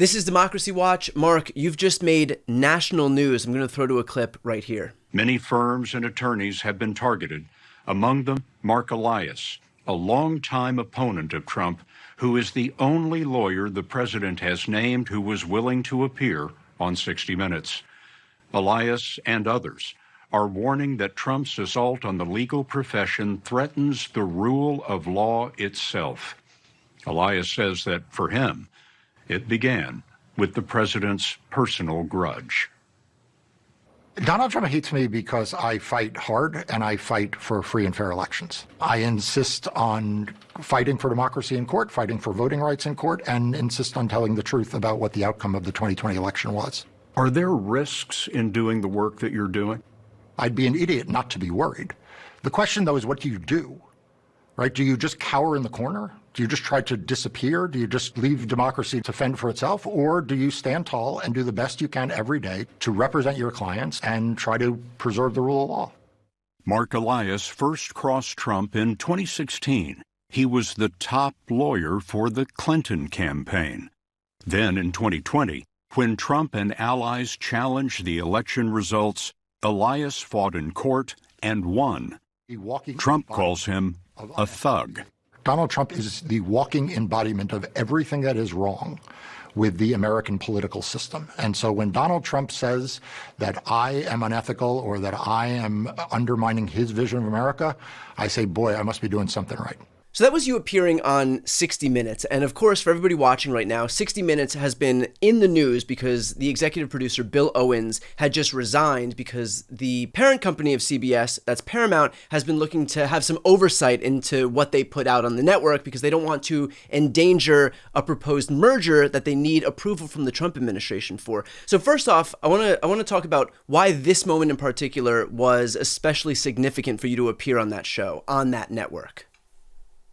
This is Democracy Watch. Marc, you've just made national news. I'm going to throw to a clip right here. Many firms and attorneys have been targeted, among them Marc Elias, a longtime opponent of Trump, who is the only lawyer the president has named who was willing to appear on 60 Minutes. Elias and others are warning that Trump's assault on the legal profession threatens the rule of law itself. Elias says that, for him, it began with the president's personal grudge. Donald Trump hates me because I fight hard and I fight for free and fair elections. I insist on fighting for democracy in court, fighting for voting rights in court, and insist on telling the truth about what the outcome of the 2020 election was. Are there risks in doing the work that you're doing? I'd be an idiot not to be worried. The question, though, is what do? Right? Do you just cower in the corner? Do you just try to disappear? Do you just leave democracy to fend for itself? Or do you stand tall and do the best you can every day to represent your clients and try to preserve the rule of law? Marc Elias first crossed Trump in 2016. He was the top lawyer for the Clinton campaign. Then in 2020, when Trump and allies challenged the election results, Elias fought in court and won. Trump calls him a thug. Donald Trump is the walking embodiment of everything that is wrong with the American political system. And so when Donald Trump says that I am unethical or that I am undermining his vision of America, I say, boy, I must be doing something right. So that was you appearing on 60 Minutes. And of course, for everybody watching right now, 60 Minutes has been in the news because the executive producer, Bill Owens, had just resigned because the parent company of CBS, that's Paramount, has been looking to have some oversight into what they put out on the network because they don't want to endanger a proposed merger that they need approval from the Trump administration for. So first off, I want to talk about why this moment in particular was especially significant for you to appear on that show, on that network.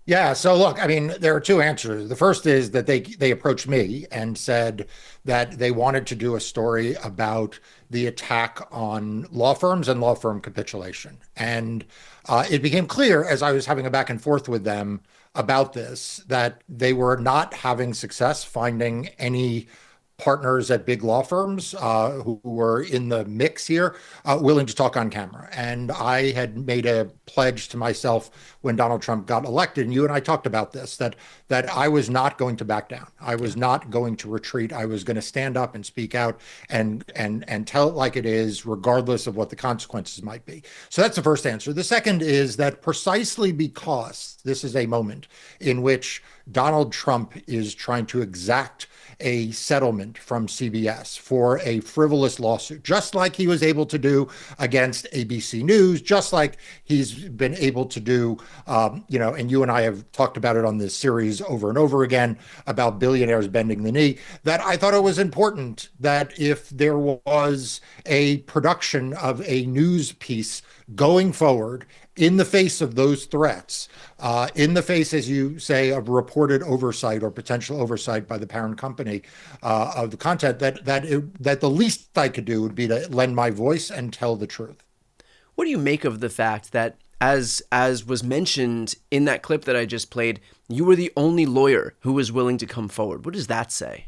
Yeah. So look, I mean, there are two answers. The first is that they approached me and said that they wanted to do a story about the attack on law firms and law firm capitulation. And it became clear as I was having a back and forth with them about this, that they were not having success finding any partners at big law firms who were in the mix here, willing to talk on camera. And I had made a pledge to myself when Donald Trump got elected, and you and I talked about this, that I was not going to back down. I was not going to retreat. I was going to stand up and speak out and tell it like it is, regardless of what the consequences might be. So that's the first answer. The second is that precisely because this is a moment in which Donald Trump is trying to exact a settlement from CBS for a frivolous lawsuit, just like he was able to do against ABC News, just like he's been able to do, and you and I have talked about it on this series over and over again about billionaires bending the knee, that I thought it was important that if there was a production of a news piece going forward in the face of those threats, in the face, as you say, of reported oversight or potential oversight by the parent company of the content, that the least I could do would be to lend my voice and tell the truth. What do you make of the fact that, as was mentioned in that clip that I just played, you were the only lawyer who was willing to come forward? What does that say?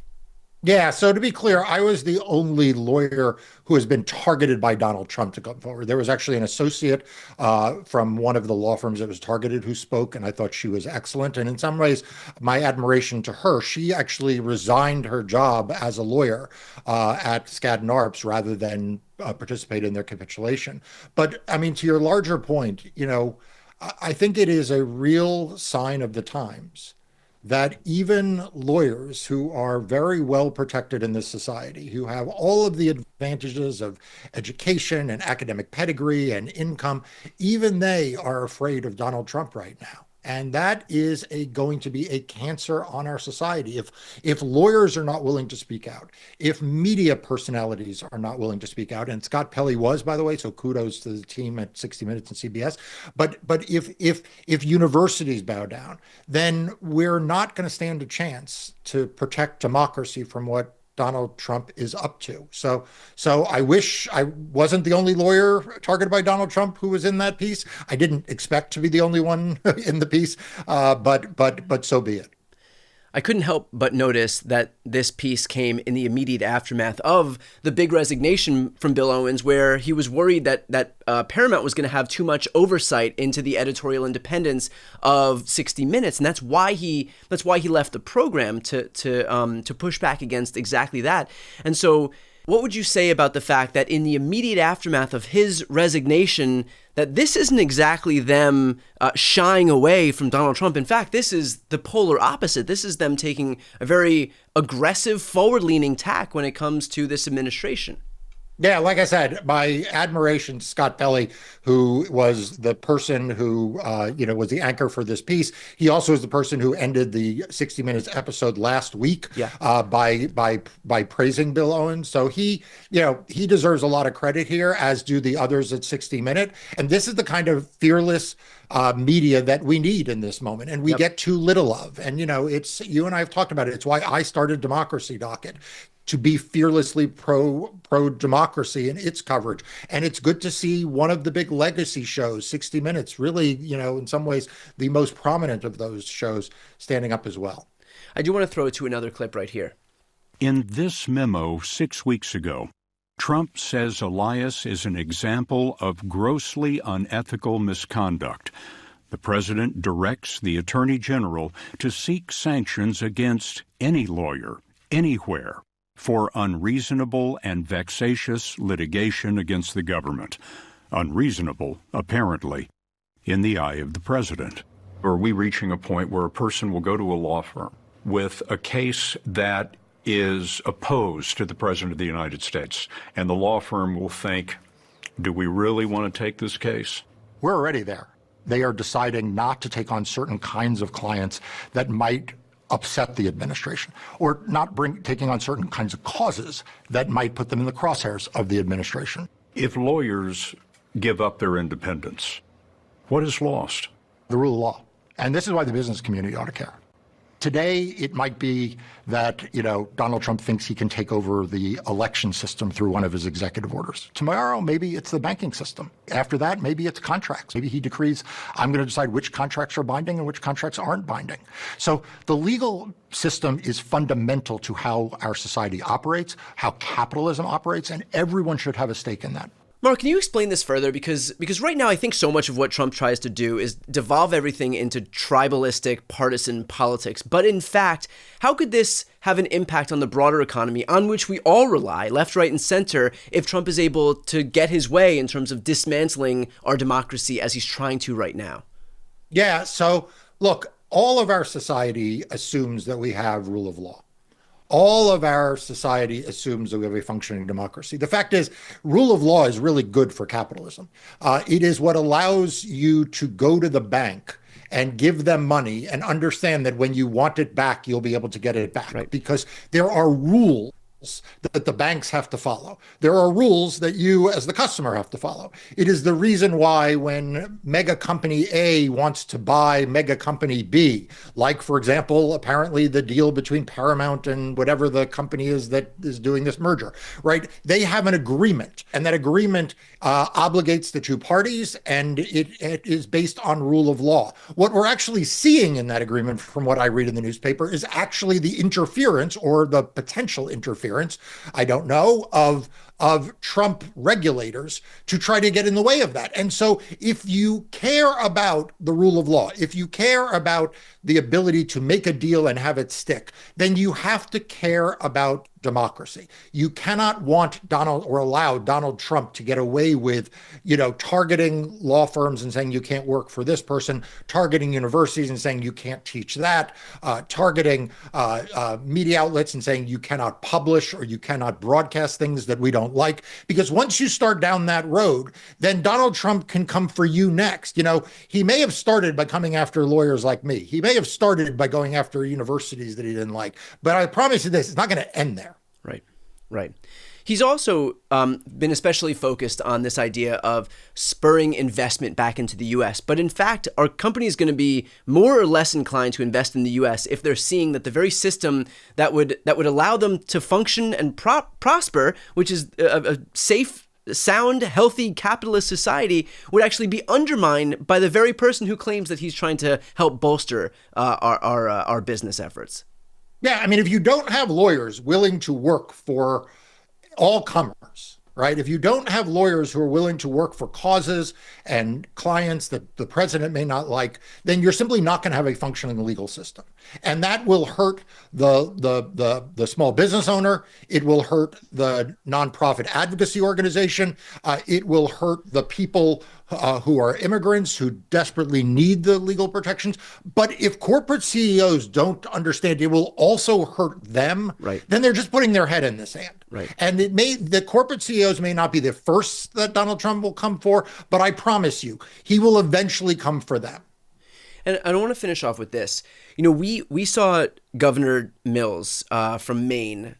Yeah, so to be clear, I was the only lawyer who has been targeted by Donald Trump to come forward. There was actually an associate from one of the law firms that was targeted who spoke, and I thought she was excellent. And in some ways, my admiration to her, she actually resigned her job as a lawyer at Skadden Arps rather than participate in their capitulation. But I mean, to your larger point, I think it is a real sign of the times that even lawyers who are very well protected in this society, who have all of the advantages of education and academic pedigree and income, even they are afraid of Donald Trump right now. And that is going to be a cancer on our society. If lawyers are not willing to speak out, if media personalities are not willing to speak out, and Scott Pelley was, by the way, so kudos to the team at 60 Minutes and CBS. But if universities bow down, then we're not going to stand a chance to protect democracy from what Donald Trump is up to. So I wish I wasn't the only lawyer targeted by Donald Trump who was in that piece. I didn't expect to be the only one in the piece, but so be it. I couldn't help but notice that this piece came in the immediate aftermath of the big resignation from Bill Owens, where he was worried that Paramount was going to have too much oversight into the editorial independence of 60 Minutes, and that's why he left the program to push back against exactly that. And so, what would you say about the fact that in the immediate aftermath of his resignation, that this isn't exactly them shying away from Donald Trump? In fact, this is the polar opposite. This is them taking a very aggressive, forward-leaning tack when it comes to this administration. Yeah, like I said, my admiration to Scott Pelley, who was the person who, was the anchor for this piece. He also is the person who ended the 60 Minutes episode last week by praising Bill Owens. So he deserves a lot of credit here, as do the others at 60 Minute. And this is the kind of fearless media that we need in this moment, and we get too little of. And, it's, you and I have talked about it. It's why I started Democracy Docket, to be fearlessly pro-democracy in its coverage. And it's good to see one of the big legacy shows, 60 Minutes, really, in some ways, the most prominent of those shows, standing up as well. I do want to throw it to another clip right here. In this memo 6 weeks ago, Trump says Elias is an example of grossly unethical misconduct. The president directs the attorney general to seek sanctions against any lawyer, anywhere, for unreasonable and vexatious litigation against the government. Unreasonable, apparently, in the eye of the president. Are we reaching a point where a person will go to a law firm with a case that is opposed to the president of the United States, and the law firm will think, do we really want to take this case? We're already there. They are deciding not to take on certain kinds of clients that might upset the administration, or not taking on certain kinds of causes that might put them in the crosshairs of the administration. If lawyers give up their independence, what is lost? The rule of law. And this is why the business community ought to care. Today, it might be that, Donald Trump thinks he can take over the election system through one of his executive orders. Tomorrow, maybe it's the banking system. After that, maybe it's contracts. Maybe he decrees, I'm going to decide which contracts are binding and which contracts aren't binding. So the legal system is fundamental to how our society operates, how capitalism operates, and everyone should have a stake in that. Mark, can you explain this further? Because right now I think so much of what Trump tries to do is devolve everything into tribalistic, partisan politics. But in fact, how could this have an impact on the broader economy on which we all rely, left, right, and center, if Trump is able to get his way in terms of dismantling our democracy as he's trying to right now? Yeah, so look, all of our society assumes that we have rule of law. All of our society assumes that we have a functioning democracy. The fact is, rule of law is really good for capitalism. It is what allows you to go to the bank and give them money and understand that when you want it back, you'll be able to get it back. Right. Because there are rules that the banks have to follow. There are rules that you as the customer have to follow. It is the reason why when mega company A wants to buy mega company B, like, for example, apparently the deal between Paramount and whatever the company is that is doing this merger, right? They have an agreement, and that agreement obligates the two parties, and it is based on rule of law. What we're actually seeing in that agreement, from what I read in the newspaper, is actually the interference, or the potential interference, I don't know, of Trump regulators to try to get in the way of that. And so if you care about the rule of law, if you care about the ability to make a deal and have it stick, then you have to care about democracy. You cannot want Donald, or allow Donald Trump, to get away with, targeting law firms and saying you can't work for this person, targeting universities and saying you can't teach that, targeting media outlets and saying you cannot publish or you cannot broadcast things that we don't like. Because once you start down that road, then Donald Trump can come for you next. He may have started by coming after lawyers like me. He may have started by going after universities that he didn't like. But I promise you this, it's not going to end there. Right. He's also been especially focused on this idea of spurring investment back into the U.S. But in fact, are companies going to be more or less inclined to invest in the U.S. if they're seeing that the very system that would allow them to function and prosper, which is a safe, sound, healthy capitalist society, would actually be undermined by the very person who claims that he's trying to help bolster our business efforts? Yeah, I mean, if you don't have lawyers willing to work for all comers, right? If you don't have lawyers who are willing to work for causes and clients that the president may not like, then you're simply not going to have a functioning legal system. And that will hurt the small business owner. It will hurt the nonprofit advocacy organization. It will hurt the people who are immigrants who desperately need the legal protections. But if corporate CEOs don't understand, it will also hurt them. Right. Then they're just putting their head in the sand. Right. And the corporate CEOs may not be the first that Donald Trump will come for, but I promise you, he will eventually come for them. And I want to finish off with this. You know, we saw Governor Mills from Maine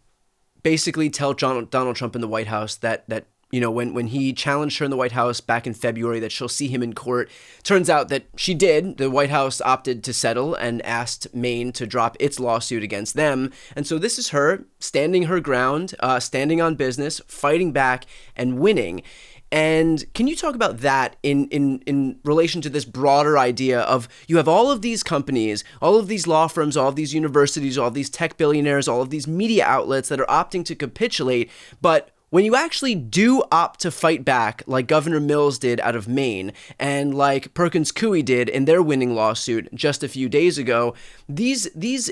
basically tell Donald Trump in the White House that you know, when he challenged her in the White House back in February that she'll see him in court. Turns out that she did. The White House opted to settle and asked Maine to drop its lawsuit against them. And so this is her standing her ground, standing on business, fighting back and winning. And can you talk about that in relation to this broader idea of you have all of these companies, all of these law firms, all of these universities, all of these tech billionaires, all of these media outlets that are opting to capitulate, but when you actually do opt to fight back, like Governor Mills did out of Maine, and like Perkins Coie did in their winning lawsuit just a few days ago, these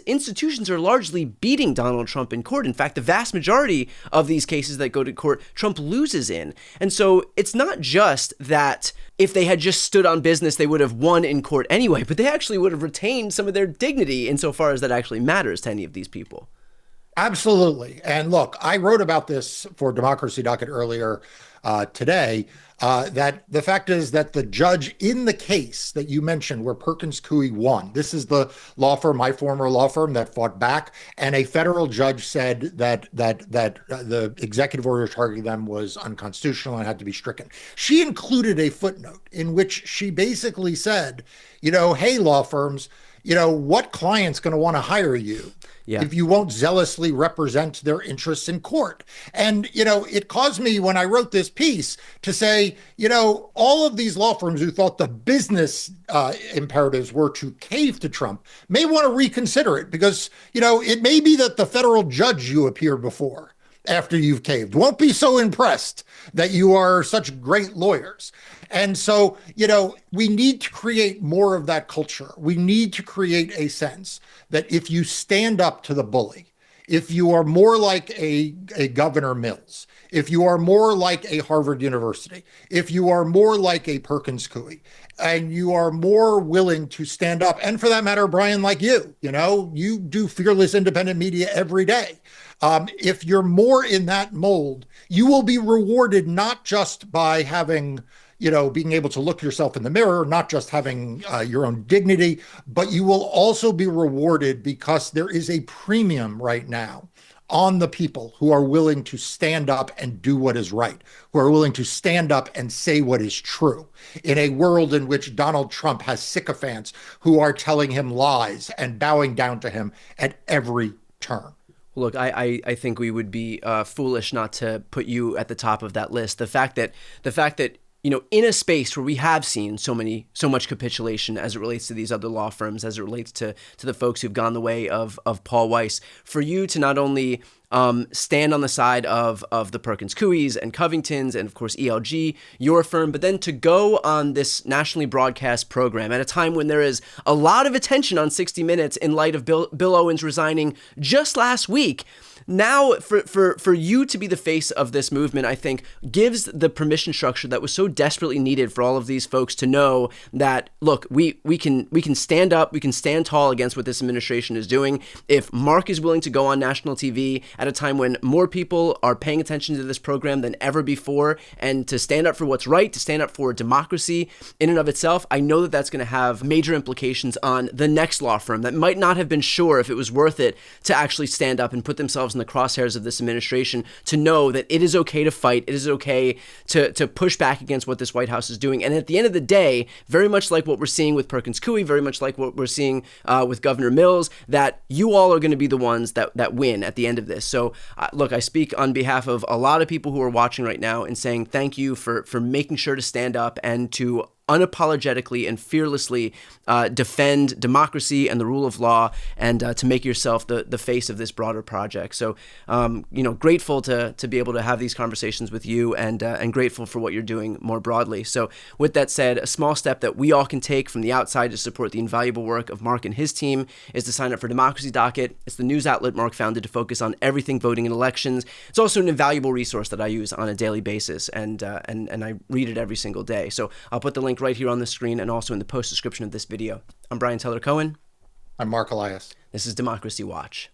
institutions are largely beating Donald Trump in court. In fact, the vast majority of these cases that go to court, Trump loses in. And so it's not just that if they had just stood on business, they would have won in court anyway, but they actually would have retained some of their dignity insofar as that actually matters to any of these people. Absolutely. And look, I wrote about this for Democracy Docket earlier today, that the fact is that the judge in the case that you mentioned where Perkins Coie won, this is the law firm, my former law firm, that fought back, and a federal judge said that the executive order targeting them was unconstitutional and had to be stricken. She included a footnote in which she basically said, you know, hey, law firms, you know, what client's going to want to hire you if you won't zealously represent their interests in court? And, you know, it caused me when I wrote this piece to say, you know, all of these law firms who thought the business imperatives were to cave to Trump may want to reconsider it because, you know, it may be that the federal judge you appear before after you've caved won't be so impressed that you are such great lawyers. And so, you know, we need to create more of that culture. We need to create a sense that if you stand up to the bully, if you are more like a Governor Mills, if you are more like a Harvard University, if you are more like a Perkins Coie, and you are more willing to stand up, and for that matter, Brian, like you know, you do fearless independent media every day. If you're more in that mold, you will be rewarded not just by having, you know, being able to look yourself in the mirror, not just having your own dignity, but you will also be rewarded because there is a premium right now on the people who are willing to stand up and do what is right, who are willing to stand up and say what is true in a world in which Donald Trump has sycophants who are telling him lies and bowing down to him at every turn. Look, I think we would be foolish not to put you at the top of that list. The fact that you know, in a space where we have seen so much capitulation as it relates to these other law firms, as it relates to the folks who've gone the way of Paul Weiss, for you to not only stand on the side of the Perkins Coies and Covingtons and of course ELG, your firm, but then to go on this nationally broadcast program at a time when there is a lot of attention on 60 Minutes in light of Bill Owens resigning just last week. Now, for you to be the face of this movement, I think gives the permission structure that was so desperately needed for all of these folks to know that, look, we can stand up, we can stand tall against what this administration is doing. If Mark is willing to go on national TV at a time when more people are paying attention to this program than ever before, and to stand up for what's right, to stand up for democracy in and of itself, I know that that's going to have major implications on the next law firm that might not have been sure if it was worth it to actually stand up and put themselves in the crosshairs of this administration, to know that it is okay to fight, it is okay to push back against what this White House is doing. And at the end of the day, very much like what we're seeing with Perkins Coie, very much like what we're seeing with Governor Mills, that you all are going to be the ones that win at the end of this. So look, I speak on behalf of a lot of people who are watching right now and saying thank you for making sure to stand up and to unapologetically and fearlessly defend democracy and the rule of law, and to make yourself the face of this broader project. So, grateful to be able to have these conversations with you, and grateful for what you're doing more broadly. So with that said, a small step that we all can take from the outside to support the invaluable work of Marc and his team is to sign up for Democracy Docket. It's the news outlet Marc founded to focus on everything voting and elections. It's also an invaluable resource that I use on a daily basis, and I read it every single day. So I'll put the link right here on the screen and also in the post description of this video. I'm Brian Tyler Cohen. I'm Marc Elias. This is Democracy Watch.